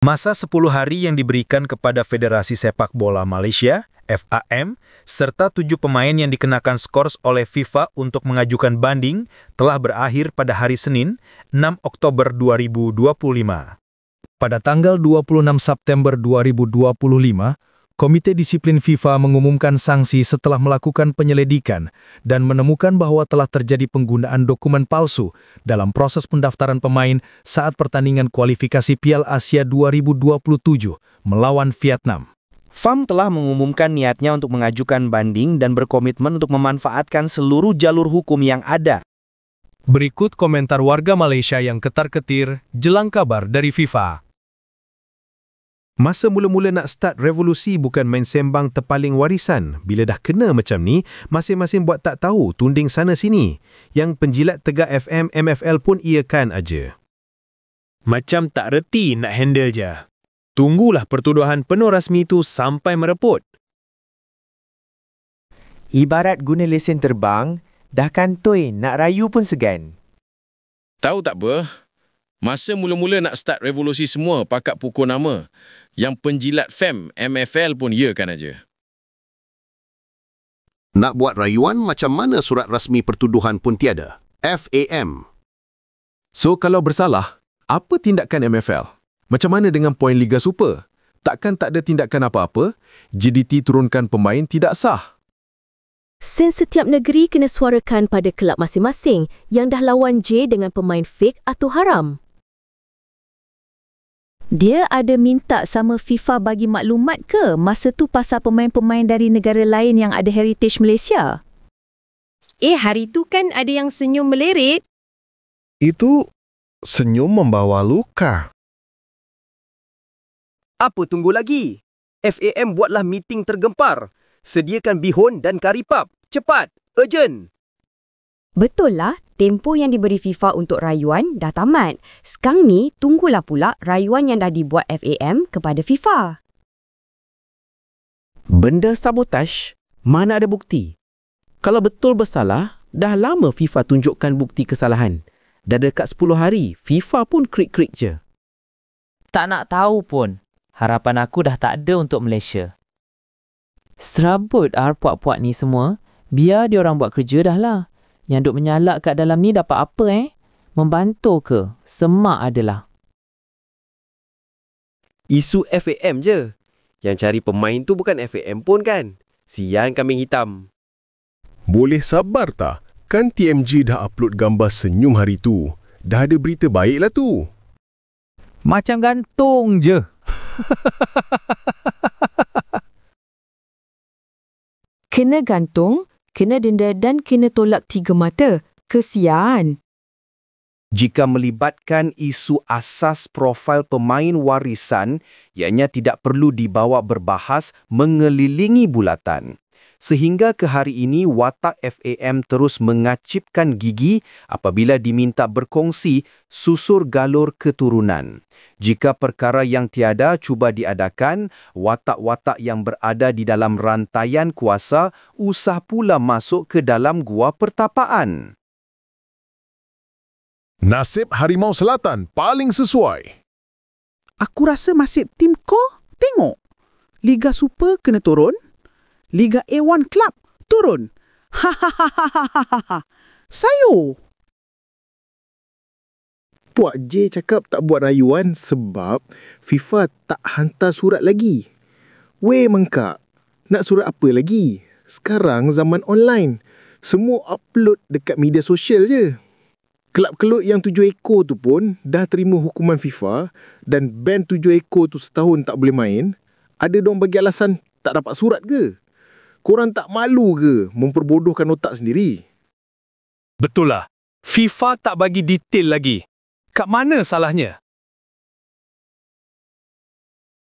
Masa 10 hari yang diberikan kepada Federasi Sepak Bola Malaysia, FAM, serta 7 pemain yang dikenakan skors oleh FIFA untuk mengajukan banding telah berakhir pada hari Senin, 6 Oktober 2025. Pada tanggal 26 September 2025, Komite Disiplin FIFA mengumumkan sanksi setelah melakukan penyelidikan dan menemukan bahwa telah terjadi penggunaan dokumen palsu dalam proses pendaftaran pemain saat pertandingan kualifikasi Piala Asia 2027 melawan Vietnam. FAM telah mengumumkan niatnya untuk mengajukan banding dan berkomitmen untuk memanfaatkan seluruh jalur hukum yang ada. Berikut komentar warga Malaysia yang ketar-ketir jelang kabar dari FIFA. Masa mula-mula nak start revolusi bukan main sembang terpaling warisan. Bila dah kena macam ni, masing-masing buat tak tahu, tunding sana sini. Yang penjilat tegak FM, MFL pun iakan aja. Macam tak reti nak handle je. Tunggulah pertuduhan penuh rasmi tu sampai mereput. Ibarat guna lesen terbang, dah kantoi nak rayu pun segan. Tahu tak apa? Masa mula-mula nak start revolusi semua pakat pukul nama. Yang penjilat FAM, MFL pun iakan aja. Nak buat rayuan macam mana surat rasmi pertuduhan pun tiada. FAM. So kalau bersalah, apa tindakan MFL? Macam mana dengan poin Liga Super? Takkan tak ada tindakan apa-apa? JDT turunkan pemain tidak sah. Sen setiap negeri kena suarakan pada kelab masing-masing yang dah lawan J dengan pemain fake atau haram. Dia ada minta sama FIFA bagi maklumat ke masa tu pasal pemain-pemain dari negara lain yang ada heritage Malaysia? Hari tu kan ada yang senyum melerit. Itu senyum membawa luka. Apa tunggu lagi? FAM buatlah meeting tergempar. Sediakan bihun dan karipap. Cepat, urgent. Betul lah, tempoh yang diberi FIFA untuk rayuan dah tamat. Sekarang ni, tunggulah pula rayuan yang dah dibuat FAM kepada FIFA. Benda sabotaj, mana ada bukti? Kalau betul bersalah, dah lama FIFA tunjukkan bukti kesalahan. Dah dekat 10 hari, FIFA pun krik-krik je. Tak nak tahu pun. Harapan aku dah tak ada untuk Malaysia. Serabut puak-puak ni semua. Biar diorang buat kerja dah lah. Yang duk menyalak kat dalam ni dapat apa Membantu ke? Semak adalah. Isu FAM je. Yang cari pemain tu bukan FAM pun kan? Sian kambing hitam. Boleh sabar tak? Kan TMG dah upload gambar senyum hari tu. Dah ada berita baik lah tu. Macam gantung je. Kena gantung, kena denda dan kena tolak 3 mata. Kesian. Jika melibatkan isu asas profil pemain warisan, ianya tidak perlu dibawa berbahas mengelilingi bulatan. Sehingga ke hari ini, watak FAM terus mengacipkan gigi apabila diminta berkongsi susur galur keturunan. Jika perkara yang tiada cuba diadakan, watak-watak yang berada di dalam rantaian kuasa usah pula masuk ke dalam gua pertapaan. Nasib Harimau Selatan paling sesuai. Aku rasa masih tim ko tengok. Liga Super kena turun. Liga A1 Club turun. Hahaha. Sayo. Puak J cakap tak buat rayuan sebab FIFA tak hantar surat lagi. Weh mengkak, nak surat apa lagi? Sekarang zaman online. Semua upload dekat media sosial je. Kelab kelut yang 7 ekor tu pun dah terima hukuman FIFA dan ban 7 ekor tu setahun tak boleh main. Ada dong bagi alasan tak dapat surat ke? Korang tak malu ke memperbodohkan otak sendiri? Betul lah. FIFA tak bagi detail lagi. Kat mana salahnya?